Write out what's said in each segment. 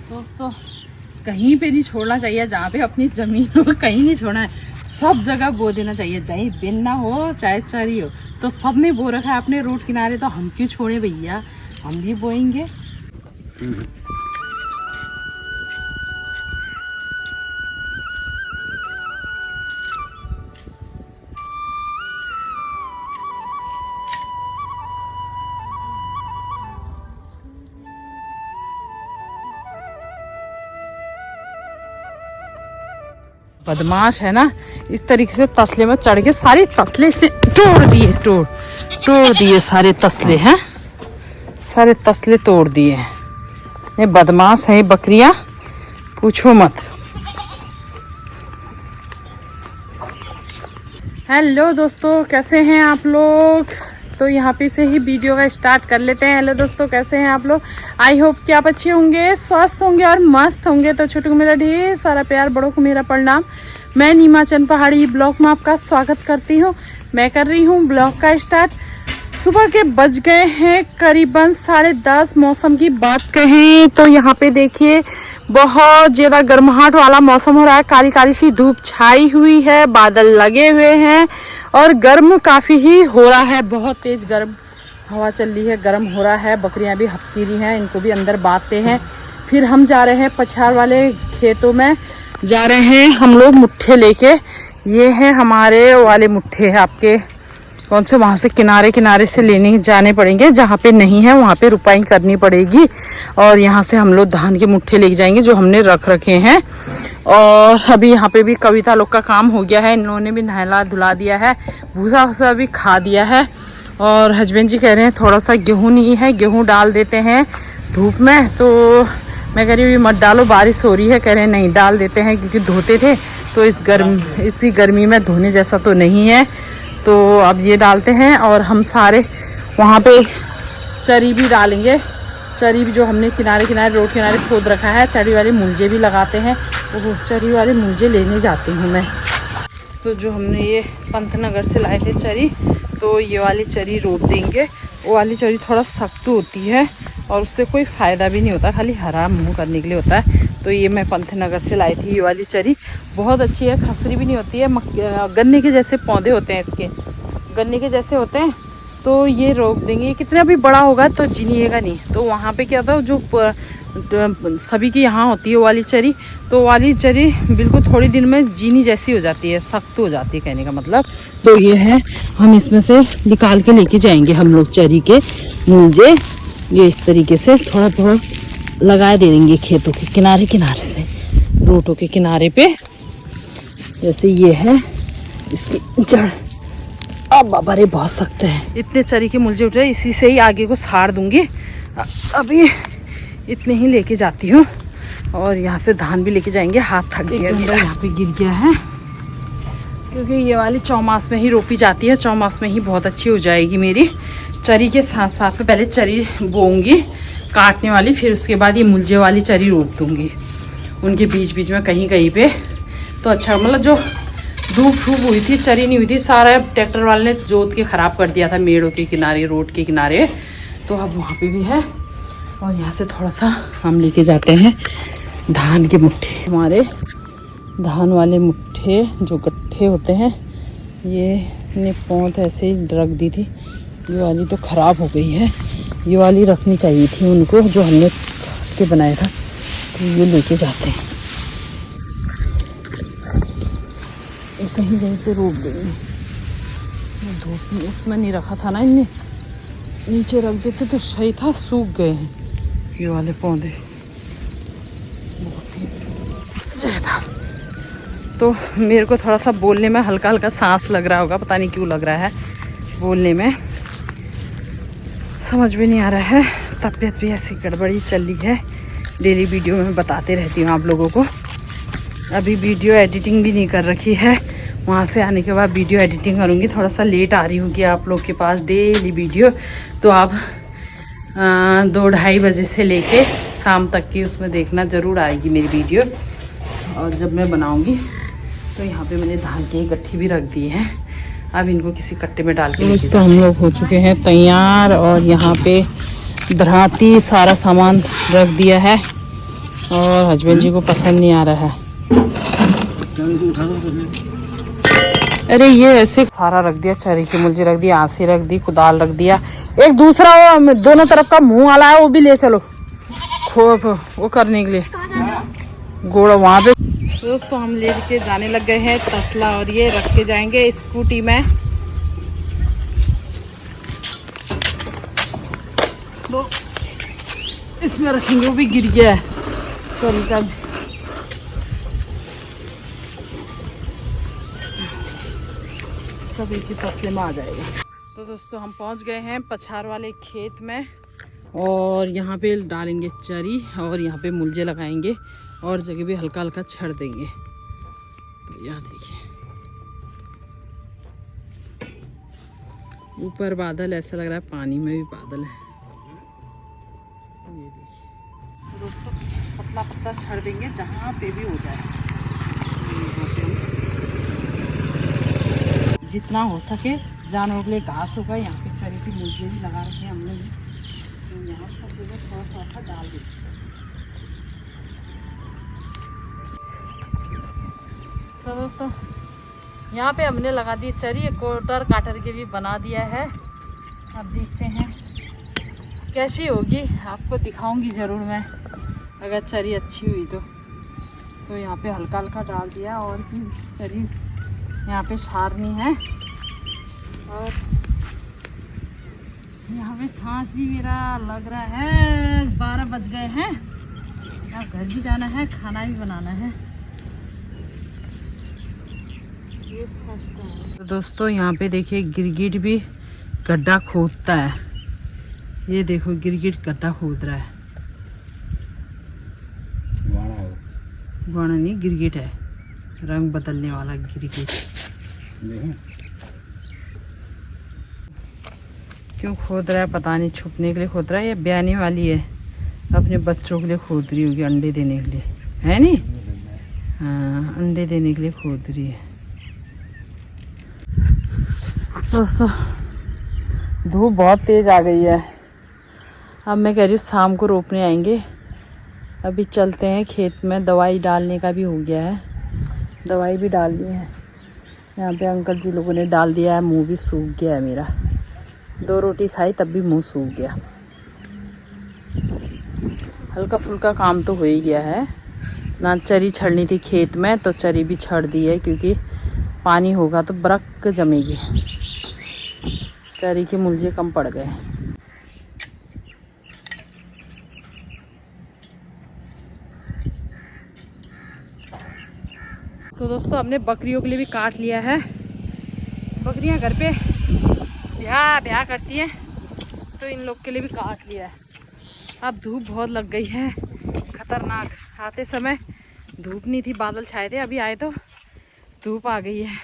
दोस्तों कहीं पे नहीं छोड़ना चाहिए, जहाँ पे अपनी जमीन हो कहीं नहीं छोड़ना है, सब जगह बो देना चाहिए, चाहे बिन्ना हो चाहे चरी हो। तो सबने बो रखा है अपने रोड किनारे, तो हम क्यों छोड़े भैया, हम भी बोएंगे। बदमाश है ना, इस तरीके से तसले में चढ़ के सारे तसले इसने तोड़ दिए सारे तसले हैं, सारे तसले तोड़ दिए। ये बदमाश है बकरियां, पूछो मत। हेलो दोस्तों, कैसे हैं आप लोग? तो यहाँ पे से ही वीडियो का स्टार्ट कर लेते हैं। हेलो दोस्तों, कैसे हैं आप लोग? आई होप कि आप अच्छे होंगे, स्वस्थ होंगे और मस्त होंगे। तो छोटों को मेरा ढेर सारा प्यार, बड़ों को मेरा प्रणाम। मैं नीमाचन पहाड़ी ब्लॉग में आपका स्वागत करती हूँ। मैं कर रही हूँ ब्लॉग का स्टार्ट। सुबह के बज गए हैं करीबन 10:30। मौसम की बात कहें तो यहाँ पे देखिए बहुत ज़्यादा गर्माहट वाला मौसम हो रहा है। काली काली सी धूप छाई हुई है, बादल लगे हुए हैं और गर्म काफ़ी ही हो रहा है। बहुत तेज़ गर्म हवा चल रही है, गर्म हो रहा है। बकरियां भी हपकी रही हैं, इनको भी अंदर बांधते हैं। फिर हम जा रहे हैं पछाड़ वाले खेतों में, जा रहे हैं हम लोग मुट्ठे लेके। ये हैं हमारे वाले मुट्ठे है, आपके कौन से वहाँ से किनारे किनारे से लेने जाने पड़ेंगे, जहाँ पे नहीं है वहाँ पे रुपाई करनी पड़ेगी। और यहाँ से हम लोग धान के मुट्ठे लेके जाएंगे जो हमने रख रखे हैं। और अभी यहाँ पे भी कविता लोग का काम हो गया है, इन्होंने भी नहला धुला दिया है, भूसा भूसा भी खा दिया है। और हस्बैंड जी कह रहे हैं थोड़ा सा गेहूँ नहीं है, गेहूँ डाल देते हैं धूप में। तो मैं कह रही हूँ मत डालो, बारिश हो रही है। कह रहे हैं नहीं डाल देते हैं, क्योंकि धोते थे तो इसी गर्मी में धोने जैसा तो नहीं है। तो अब ये डालते हैं और हम सारे वहाँ पे चरी भी डालेंगे। चरी भी जो हमने किनारे किनारे रोड किनारे खोद रखा है, चरी वाले मुंजे भी लगाते हैं। वो चरी वाले मुंजे लेने जाती हूँ मैं। तो जो हमने ये पंतनगर से लाए थे चरी, तो ये वाली चरी रोप देंगे। वो वाली चरी थोड़ा सख्त होती है और उससे कोई फ़ायदा भी नहीं होता, खाली हरा मुँह करने के लिए होता है। तो ये मैं पंतनगर से लाई थी। ये वाली चरी बहुत अच्छी है, खसरी भी नहीं होती है। गन्ने के जैसे पौधे होते हैं इसके, गन्ने के जैसे होते हैं। तो ये रोक देंगे। ये कितना भी बड़ा होगा तो जिनिएगा नहीं। तो वहाँ पे क्या होता है, जो सभी की यहाँ होती है वो वाली चरी, तो वाली चरी बिल्कुल थोड़ी दिन में जीनी जैसी हो जाती है, सख्त हो जाती है कहने का मतलब। तो ये है, हम इसमें से निकाल के लेके जाएंगे हम लोग चरी के मुझे। ये इस तरीके से थोड़ा थोड़ा लगाए दे देंगे खेतों के किनारे किनारे से, रोडों के किनारे पे। जैसे ये है इसकी जड़, अब बाबा रे बहुत सख्त है। इतने चरी के मुलझे उठ रहे, इसी से ही आगे को साड़ दूंगी। अभी इतने ही लेके जाती हूँ। और यहाँ से धान भी लेके जाएंगे। हाथ थक गया मेरा, यहाँ पे गिर गया है, क्योंकि ये वाली चौमास में ही रोपी जाती है। चौमास में ही बहुत अच्छी हो जाएगी मेरी। चरी के साथ साथ में पहले चरी बोऊंगी काटने वाली, फिर उसके बाद ये मुलझे वाली चरी रोप दूंगी उनके बीच बीच में कहीं कहीं पे। तो अच्छा, मतलब जो धूप धूप हुई थी, चरी नहीं हुई थी, सारा ट्रैक्टर वाले ने जोत के ख़राब कर दिया था मेड़ों के किनारे, रोड के किनारे। तो अब वहाँ पे भी है। और यहाँ से थोड़ा सा हम लेके जाते हैं धान के मुट्ठे। हमारे धान वाले मुट्ठे जो गट्ठे होते हैं, ये ने पौध ऐसे ही रख दी थी। ये वाली तो ख़राब हो गई है, ये वाली रखनी चाहिए थी उनको, जो हमने के बनाया था। तो ये लेके जाते हैं, कहीं कहीं पे रोक देंगे। धूप में उसमें नहीं रखा था ना, इनने नीचे रख देते तो सही था। सूख गए हैं ये वाले पौधे बहुत ही ज़्यादा। तो मेरे को थोड़ा सा बोलने में हल्का हल्का सांस लग रहा होगा, पता नहीं क्यों लग रहा है बोलने में, समझ भी नहीं आ रहा है। तबीयत भी ऐसी गड़बड़ी चल रही है। डेली वीडियो में बताते रहती हूँ आप लोगों को। अभी वीडियो एडिटिंग भी नहीं कर रखी है, वहाँ से आने के बाद वीडियो एडिटिंग करूँगी। थोड़ा सा लेट आ रही होगी आप लोग के पास डेली वीडियो, तो आप 2-2:30 बजे से लेके शाम तक की उसमें देखना ज़रूर आएगी मेरी वीडियो। और जब मैं बनाऊँगी तो यहाँ पे मैंने धान की गट्ठी भी रख दी है। अब इनको किसी कट्टे में डाल के तो हम लोग हो चुके हैं तैयार। और यहाँ पे दराती सारा सामान रख दिया है। और हस्बैंड जी को पसंद नहीं आ रहा है। अरे ये ऐसे सारा रख दिया, चरी की मुर्गी रख दी, आंसी रख दी, कुदाल रख दिया। एक दूसरा वो दोनों तरफ का मुंह वाला है, वो भी ले चलो वो करने के लिए घोड़ा वहां पे। दोस्तों हम लेके जाने लग गए हैं तसला, और ये रख के जाएंगे स्कूटी में। तो इसमें रखेंगे, वो भी गिर गया है चरी का। सब एक ही तसले में आ जाएगा। तो दोस्तों हम पहुंच गए हैं पछार वाले खेत में, और यहाँ पे डालेंगे चरी, और यहाँ पे मुलजे लगाएंगे, और जगह भी हल्का हल्का छड़ देंगे। तो यहाँ देखिए ऊपर बादल, ऐसा लग रहा है पानी में भी बादल है। ये देखिए तो दोस्तों पतला पतला छड़ देंगे जहाँ पे भी हो जाए। जितना हो सके जानवरों के लिए घास होगा। यहाँ पे चरी की मुर्गे भी लगा रखे हैं हमने, तो यहाँ सब जगह थोड़ा थोड़ा सा डाल देते। तो दोस्तों यहाँ पे हमने लगा दी चरी, कोटर काटर के भी बना दिया है। अब देखते हैं कैसी होगी, आपको दिखाऊंगी ज़रूर मैं, अगर चरी अच्छी हुई तो यहाँ पे हल्का हल्का डाल दिया, और भी चरी यहाँ पे छारनी है। और यहाँ पे सांस भी मेरा लग रहा है, 12 बज गए हैं। अब घर भी जाना है, खाना भी बनाना है। तो दोस्तों यहाँ पे देखिए गिरगिट भी गड्ढा खोदता है। ये देखो गिरगिट गड्ढा खोद रहा है। गुआना नहीं, गिरगिट है, रंग बदलने वाला गिरगिट। क्यों खोद रहा है पता नहीं, छुपने के लिए खोद रहा है या ब्याने वाली है, अपने बच्चों के लिए खोद रही होगी, अंडे देने के लिए, है नहीं? हाँ, अंडे देने के लिए खोद रही है। दोस्तों धूप बहुत तेज आ गई है। अब मैं कह रही हूँ शाम को रोपने आएंगे। अभी चलते हैं खेत में, दवाई डालने का भी हो गया है, दवाई भी डाल दी है। यहाँ पे अंकल जी लोगों ने डाल दिया है, मुंह भी सूख गया है मेरा। 2 रोटी खाई तब भी मुंह सूख गया। हल्का फुल्का काम तो हो ही गया है ना। चरी छड़नी थी खेत में, तो चरी भी छड़ दी है, क्योंकि पानी होगा तो बरक जमेगी। चरी के मुलजे कम पड़ गए। तो दोस्तों हमने बकरियों के लिए भी काट लिया है। बकरियां घर पे ब्याह करती हैं, तो इन लोग के लिए भी काट लिया है। अब धूप बहुत लग गई है, खतरनाक। आते समय धूप नहीं थी, बादल छाए थे, अभी आए तो धूप आ गई है।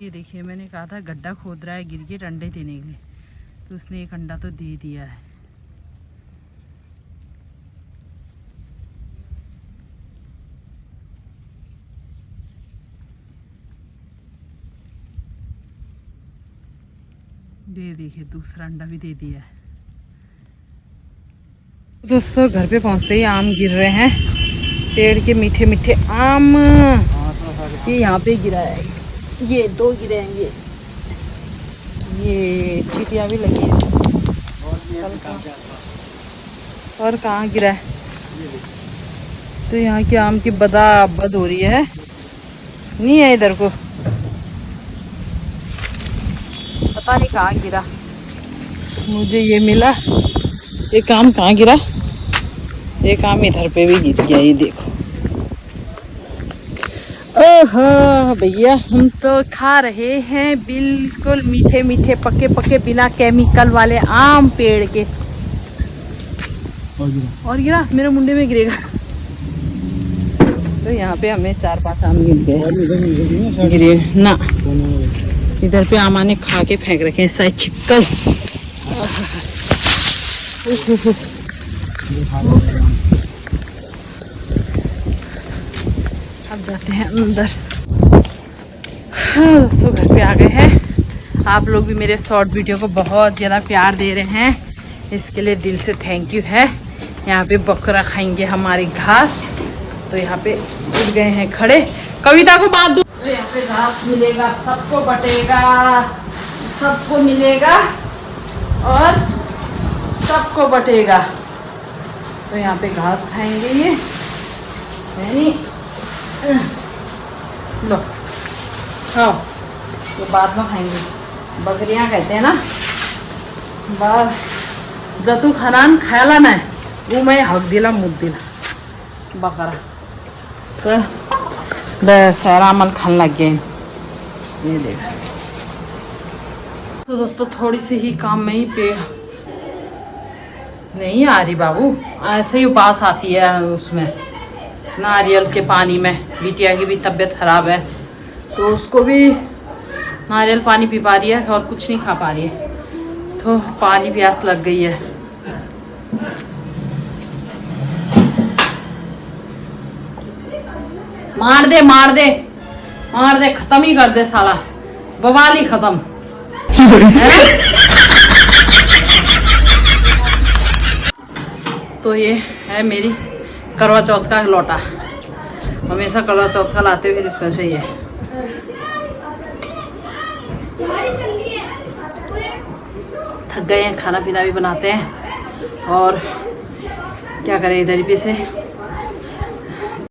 ये देखिए मैंने कहा था गड्ढा खोद रहा है गिरगिट अंडे देने के लिए, तो उसने एक अंडा तो दे दिया है। दे देखिए दूसरा अंडा भी दे दिया है। दोस्तों घर पे पहुंचते ही आम गिर रहे हैं, पेड़ के मीठे मीठे आम। ये यहाँ पे गिरा है, ये 2 गिरे हैं। ये चीटियाँ भी लगी है। और कहाँ गिरा है? तो यहाँ की आम की बद हो रही है, नहीं है इधर को, पता नहीं कहाँ गिरा। मुझे ये मिला, एक आम कहाँ गिरा, एक आम इधर पे भी गिर गया। ये देखो, ओहो भैया, हम तो खा रहे हैं बिल्कुल मीठे मीठे पके पके बिना केमिकल वाले आम पेड़ के। और गिरा मेरे मुंडे में गिरेगा। तो यहाँ पे हमें 4-5 आम गिर गए, गिरे ना। इधर पे आमा ने खा के फेंक रखे हैं, शायद छिपकल। अब जाते हैं अंदर। हाँ दोस्तों घर पे आ गए हैं। आप लोग भी मेरे शॉर्ट वीडियो को बहुत ज़्यादा प्यार दे रहे हैं, इसके लिए दिल से थैंक यू है। यहाँ पे बकरा खाएंगे हमारी घास, तो यहाँ पे उठ गए हैं खड़े। कविता को बात दो। तो यहाँ पे घास मिलेगा, सबको बटेगा, सबको मिलेगा और सबको बटेगा। तो यहाँ पे घास खाएंगे ये, यानी लो खाओ, ये बाद में खाएंगे। बकरियाँ कहते हैं ना, बार जतू खनान खायला नहीं, वो मैं हक दिला मुद दिला बकरा। तो बस आरामल खाने लग गए ये देखा। तो दोस्तों थोड़ी सी ही काम में ही पेड़ नहीं आ रही बाबू, ऐसे ही उबास आती है उसमें नारियल के पानी में। बिटिया की भी तबीयत खराब है, तो उसको भी नारियल पानी पी पा रही है और कुछ नहीं खा पा रही है, तो पानी प्यास लग गई है। मार दे मार दे मार दे, खत्म ही कर दे साला, बवाल ही खत्म। तो ये है मेरी करवा चौथ का लौटा, हमेशा करवा चौथ का लाते फिर इसमें से ये। थक गए हैं, खाना पीना भी बनाते हैं और क्या करें, इधर पे से